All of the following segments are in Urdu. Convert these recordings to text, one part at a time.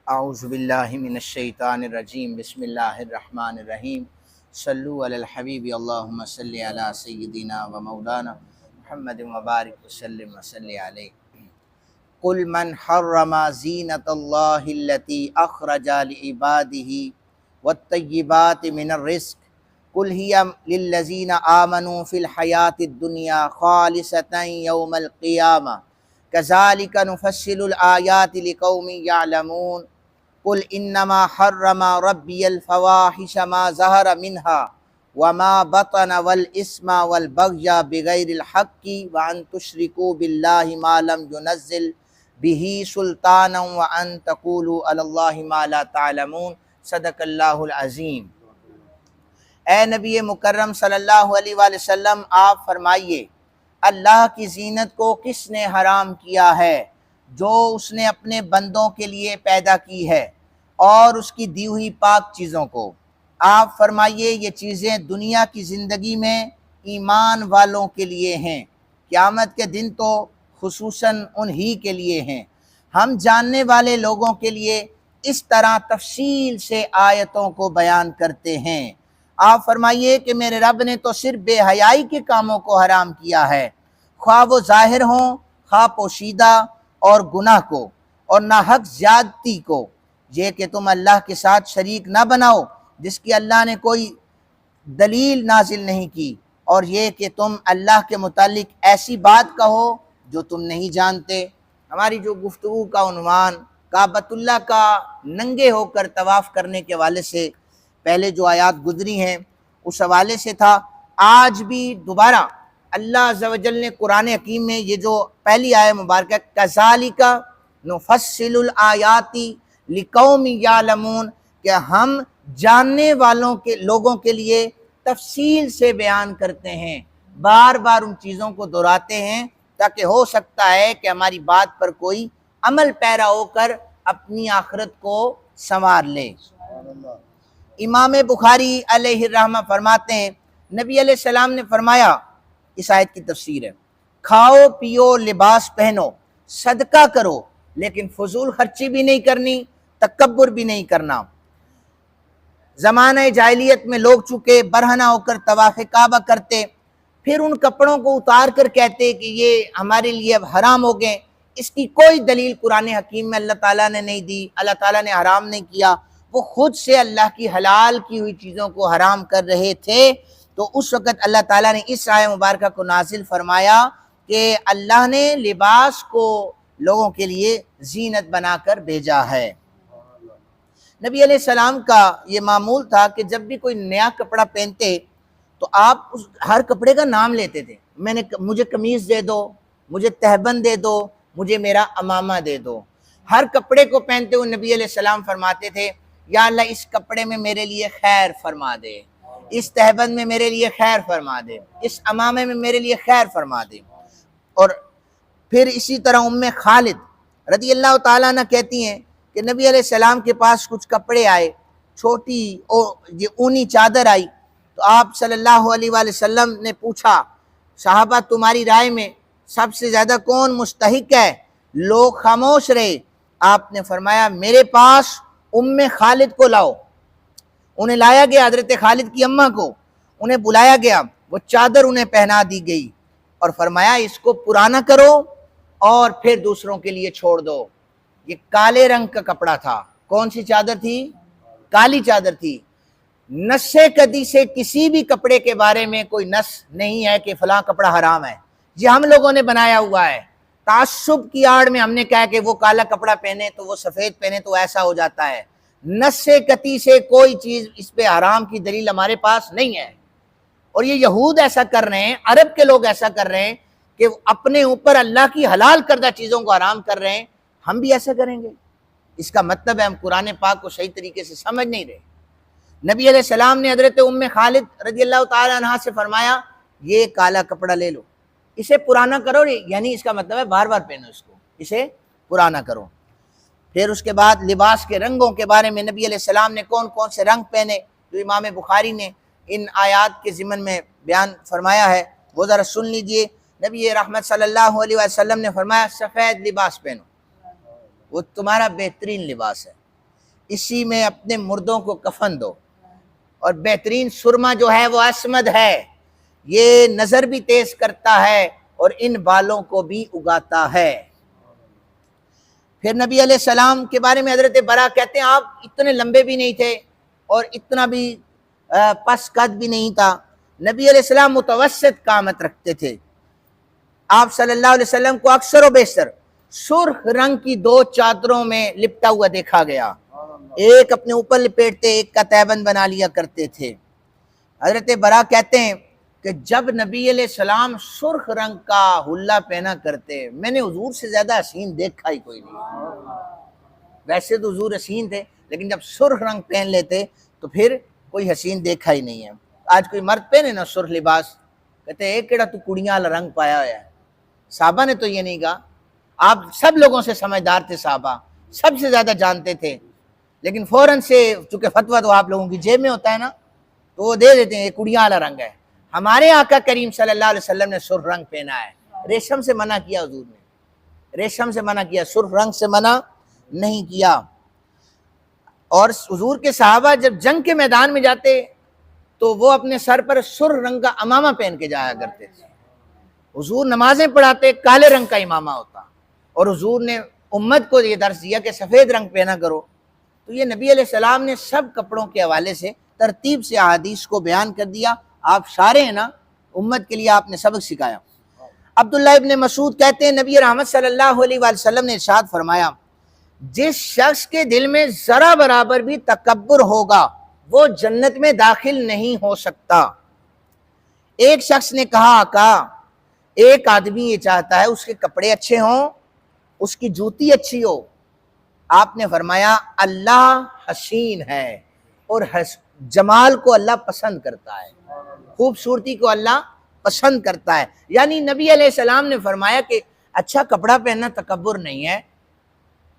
اعوذ باللہ من الشیطان الرجیم بسم اللہ الرحمن الرحیم صلو علی الحبیب اللہم صلی علی سیدنا و مولانا محمد مبارک وسلم وصلی علیہ قل من حرم زینت اللہ التی اخرج لعبادہ والطیبات من الرزق قل ہی للذین آمنوا فی الحیاۃ الدنیا خالصۃ یوم القیامہ کذالک نفصل الآیات لقوم یعلمون قل انما حرم ربی الفواحش ما ظہر منها وما بطن والاسم والبغی بغیر الحق وان تشرکوا باللہ ما لم ينزل به سلطانا وان تقولوا علی اللہ ما لا تعلمون صدق اللہ العظیم۔ اے نبی مکرم صلی اللہ علیہ وآلہ وسلم، آپ فرمائیے اللہ کی زینت کو کس نے حرام کیا ہے؟ جو اس نے اپنے بندوں کے لیے پیدا کی ہے اور اس کی دی ہوئی پاک چیزوں کو۔ آپ فرمائیے یہ چیزیں دنیا کی زندگی میں ایمان والوں کے لیے ہیں، قیامت کے دن تو خصوصاً انہی کے لیے ہیں۔ ہم جاننے والے لوگوں کے لیے اس طرح تفصیل سے آیتوں کو بیان کرتے ہیں۔ آپ فرمائیے کہ میرے رب نے تو صرف بے حیائی کے کاموں کو حرام کیا ہے، خواہ وہ ظاہر ہوں خواہ پوشیدہ، اور گناہ کو اور ناحق زیادتی کو، یہ کہ تم اللہ کے ساتھ شریک نہ بناؤ جس کی اللہ نے کوئی دلیل نازل نہیں کی، اور یہ کہ تم اللہ کے متعلق ایسی بات کہو جو تم نہیں جانتے۔ ہماری جو گفتگو کا عنوان کعبۃ اللہ کا ننگے ہو کر طواف کرنے کے حوالے سے پہلے جو آیات گزری ہیں اس حوالے سے تھا، آج بھی دوبارہ اللہ عز و جل نے قرآن حکیم میں یہ جو پہلی آیت مبارکہ کذالک نفصل الآیات لقوم یعلمون، کہ ہم جاننے والوں کے لوگوں کے لیے تفصیل سے بیان کرتے ہیں، بار بار ان چیزوں کو دہراتے ہیں تاکہ ہو سکتا ہے کہ ہماری بات پر کوئی عمل پیرا ہو کر اپنی آخرت کو سنوار لے۔ امام بخاری علیہ الرحمہ فرماتے ہیں نبی علیہ السلام نے فرمایا، اس آیت کی تفسیر ہے، کھاؤ پیو لباس پہنو صدقہ کرو لیکن فضول خرچی بھی نہیں کرنی، تکبر بھی نہیں کرنا۔ زمانہ جاہلیت میں لوگ چونکہ برہنہ ہو کر طواف کعبہ کرتے، پھر ان کپڑوں کو اتار کر کہتے کہ یہ ہمارے لیے اب حرام ہو گئے۔ اس کی کوئی دلیل قرآن حکیم میں اللہ تعالیٰ نے نہیں دی، اللہ تعالیٰ نے حرام نہیں کیا، وہ خود سے اللہ کی حلال کی ہوئی چیزوں کو حرام کر رہے تھے۔ تو اس وقت اللہ تعالیٰ نے اس آیت مبارکہ کو نازل فرمایا کہ اللہ نے لباس کو لوگوں کے لیے زینت بنا کر بھیجا ہے۔ نبی علیہ السلام کا یہ معمول تھا کہ جب بھی کوئی نیا کپڑا پہنتے تو آپ ہر کپڑے کا نام لیتے تھے، مجھے قمیض دے دو، مجھے تہبند دے دو، مجھے میرا امامہ دے دو۔ ہر کپڑے کو پہنتے ہوئے نبی علیہ السلام فرماتے تھے یا اللہ اس کپڑے میں میرے لیے خیر فرما دے، اس تہبند میں میرے لیے خیر فرما دے، اس امامے میں میرے لیے خیر فرما دے۔ اور پھر اسی طرح ام خالد رضی اللہ تعالیٰ عنہ کہتی ہیں کہ نبی علیہ السلام کے پاس کچھ کپڑے آئے، چھوٹی یہ اونی چادر آئی، تو آپ صلی اللہ علیہ وآلہ وسلم نے پوچھا صحابہ تمہاری رائے میں سب سے زیادہ کون مستحق ہے؟ لوگ خاموش رہے۔ آپ نے فرمایا میرے پاس ام خالد کو لاؤ۔ انہیں لایا گیا، حضرت خالد کی اماں کو انہیں بلایا گیا، وہ چادر انہیں پہنا دی گئی اور فرمایا اس کو پرانا کرو اور پھر دوسروں کے لیے چھوڑ دو۔ یہ کالے رنگ کا کپڑا تھا۔ کون سی چادر تھی؟ کالی چادر تھی۔ نص کدی سے کسی بھی کپڑے کے بارے میں کوئی نص نہیں ہے کہ فلاں کپڑا حرام ہے، یہ ہم لوگوں نے بنایا ہوا ہے۔ تعصب کی آڑ میں ہم نے کہا کہ وہ کالا کپڑا پہنے تو وہ سفید پہنے تو ایسا ہو جاتا ہے۔ نص کتی سے کوئی چیز اس پہ حرام کی دلیل ہمارے پاس نہیں ہے، اور یہ یہود ایسا کر رہے ہیں، عرب کے لوگ ایسا کر رہے ہیں کہ اپنے اوپر اللہ کی حلال کردہ چیزوں کو حرام کر رہے ہیں، ہم بھی ایسا کریں گے؟ اس کا مطلب ہے ہم قرآن پاک کو صحیح طریقے سے سمجھ نہیں رہے۔ نبی علیہ السلام نے حضرت ام خالد رضی اللہ تعالیٰ عنہ سے فرمایا یہ کالا کپڑا لے لو، اسے پرانا کرو، یعنی اس کا مطلب ہے بار بار پہنو اس کو، اسے پرانا کرو۔ پھر اس کے بعد لباس کے رنگوں کے بارے میں نبی علیہ السلام نے کون کون سے رنگ پہنے جو امام بخاری نے ان آیات کے ضمن میں بیان فرمایا ہے وہ ذرا سن لیجئے۔ نبی رحمت صلی اللہ علیہ وسلم نے فرمایا سفید لباس پہنو، وہ تمہارا بہترین لباس ہے۔ اسی میں اپنے مردوں کو کفن دو، اور بہترین سرما جو ہے وہ اسمد ہے، یہ نظر بھی تیز کرتا ہے اور ان بالوں کو بھی اگاتا ہے۔ پھر نبی علیہ السلام کے بارے میں حضرت برا کہتے ہیں آپ اتنے لمبے بھی نہیں تھے اور اتنا بھی پس قد بھی نہیں تھا، نبی علیہ السلام متوسط قامت رکھتے تھے۔ آپ صلی اللہ علیہ وسلم کو اکثر و بیشتر سرخ رنگ کی 2 چادروں میں لپٹا ہوا دیکھا گیا، ایک اپنے اوپر لپیٹتے، ایک کا تہبند بنا لیا کرتے تھے۔ حضرت برا کہتے ہیں کہ جب نبی علیہ السلام سرخ رنگ کا حلہ پہنا کرتے، میں نے حضور سے زیادہ حسین دیکھا ہی کوئی نہیں۔ ویسے تو حضور حسین تھے، لیکن جب سرخ رنگ پہن لیتے تو پھر کوئی حسین دیکھا ہی نہیں ہے۔ آج کوئی مرد پہنے نا سرخ لباس، کہتے ہیں ایک کیڑا تو کڑیاں والا رنگ پایا ہوا ہے۔ صحابہ نے تو یہ نہیں کہا، آپ سب لوگوں سے سمجھدار تھے، صحابہ سب سے زیادہ جانتے تھے، لیکن فوراً سے چونکہ فتویٰ تو آپ لوگوں کی جیب میں ہوتا ہے نا، تو وہ دے دیتے ہیں یہ کڑیاں والا رنگ ہے۔ ہمارے آقا کریم صلی اللہ علیہ وسلم نے سرخ رنگ پہنا ہے، ریشم سے منع کیا حضور نے، ریشم سے منع کیا، سرخ رنگ سے منع نہیں کیا۔ اور حضور کے صحابہ جب جنگ کے میدان میں جاتے تو وہ اپنے سر پر سرخ رنگ کا امامہ پہن کے جایا کرتے تھے۔ حضور نمازیں پڑھاتے کالے رنگ کا امامہ ہوتا، اور حضور نے امت کو یہ درس دیا کہ سفید رنگ پہنا کرو۔ تو یہ نبی علیہ السلام نے سب کپڑوں کے حوالے سے ترتیب سے احادیث کو بیان کر دیا۔ آپ شارع ہیں نا، امت کے لیے آپ نے سبق سکھایا۔ عبداللہ ابن مسعود کہتے ہیں نبی رحمت صلی اللہ علیہ وآلہ وسلم نے ارشاد فرمایا، جس شخص کے دل میں ذرا برابر بھی تکبر ہوگا وہ جنت میں داخل نہیں ہو سکتا۔ ایک شخص نے کہا آقا ایک آدمی یہ چاہتا ہے اس کے کپڑے اچھے ہوں، اس کی جوتی اچھی ہو۔ آپ نے فرمایا اللہ حسین ہے اور جمال کو اللہ پسند کرتا ہے، خوبصورتی کو اللہ پسند کرتا ہے۔ یعنی نبی علیہ السلام نے فرمایا کہ اچھا کپڑا پہننا تکبر نہیں ہے،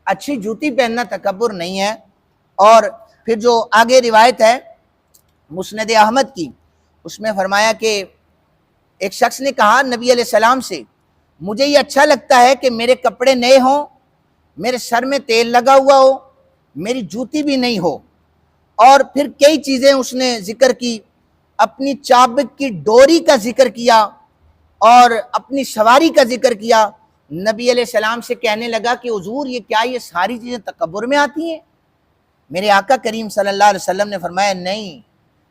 اچھی جوتی پہننا تکبر نہیں ہے۔ اور پھر جو آگے روایت ہے مسند احمد کی، اس میں فرمایا کہ ایک شخص نے کہا نبی علیہ السلام سے، مجھے یہ اچھا لگتا ہے کہ میرے کپڑے نئے ہوں، میرے سر میں تیل لگا ہوا ہو، میری جوتی بھی نہیں ہو۔ اور پھر کئی چیزیں اس نے ذکر کی، اپنی چابک کی ڈوری کا ذکر کیا اور اپنی سواری کا ذکر کیا۔ نبی علیہ السلام سے کہنے لگا کہ حضور یہ کیا یہ ساری چیزیں تکبر میں آتی ہیں؟ میرے آقا کریم صلی اللہ علیہ وسلم نے فرمایا نہیں،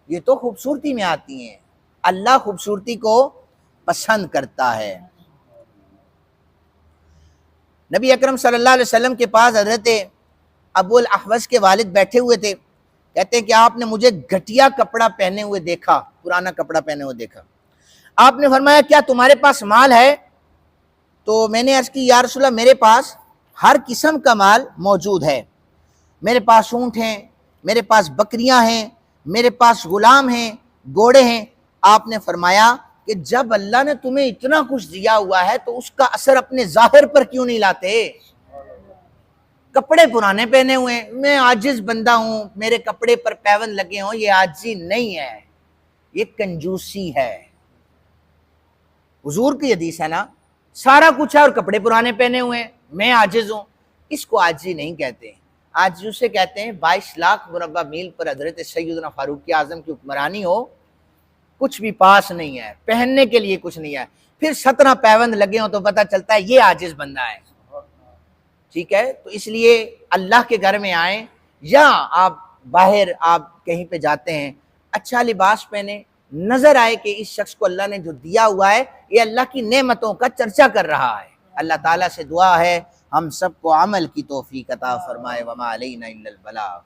یہ تو خوبصورتی میں آتی ہیں، اللہ خوبصورتی کو پسند کرتا ہے۔ نبی اکرم صلی اللہ علیہ وسلم کے پاس حضرت ابو الاحوص کے والد بیٹھے ہوئے تھے، کہتے ہیں کہ آپ نے مجھے گھٹیا کپڑا پہنے ہوئے دیکھا، پرانا کپڑا پہنے ہوئے دیکھا۔ آپ نے فرمایا کیا تمہارے پاس مال ہے؟ تو میں نے عرض کی یا رسول اللہ میرے پاس ہر قسم کا مال موجود ہے، میرے پاس اونٹ ہیں، میرے پاس بکریاں ہیں، میرے پاس غلام ہیں، گھوڑے ہیں۔ آپ نے فرمایا کہ جب اللہ نے تمہیں اتنا کچھ دیا ہوا ہے تو اس کا اثر اپنے ظاہر پر کیوں نہیں لاتے؟ کپڑے پرانے پہنے ہوئے ہیں، میں عاجز بندہ ہوں، میرے کپڑے پر پیوند لگے ہوں، یہ عاجزی نہیں ہے، یہ کنجوسی ہے۔ حضور کی حدیث ہے نا، سارا کچھ ہے اور کپڑے پرانے پہنے ہوئے ہیں، میں عاجز ہوں، اس کو عاجزی نہیں کہتے۔ عاجزی اسے کہتے ہیں 22 لاکھ مربع میل پر حضرت سیدنا فاروق اعظم کی حکمرانی ہو، کچھ بھی پاس نہیں ہے، پہننے کے لیے کچھ نہیں ہے، پھر 17 پیوند لگے ہوں تو پتہ چلتا ہے یہ عاجز بندہ ہے۔ ٹھیک ہے، تو اس لیے اللہ کے گھر میں آئیں یا آپ باہر آپ کہیں پہ جاتے ہیں، اچھا لباس پہنے، نظر آئے کہ اس شخص کو اللہ نے جو دیا ہوا ہے یہ اللہ کی نعمتوں کا چرچا کر رہا ہے۔ اللہ تعالیٰ سے دعا ہے ہم سب کو عمل کی توفیق عطا فرمائے، وما علینا الا البلاغ۔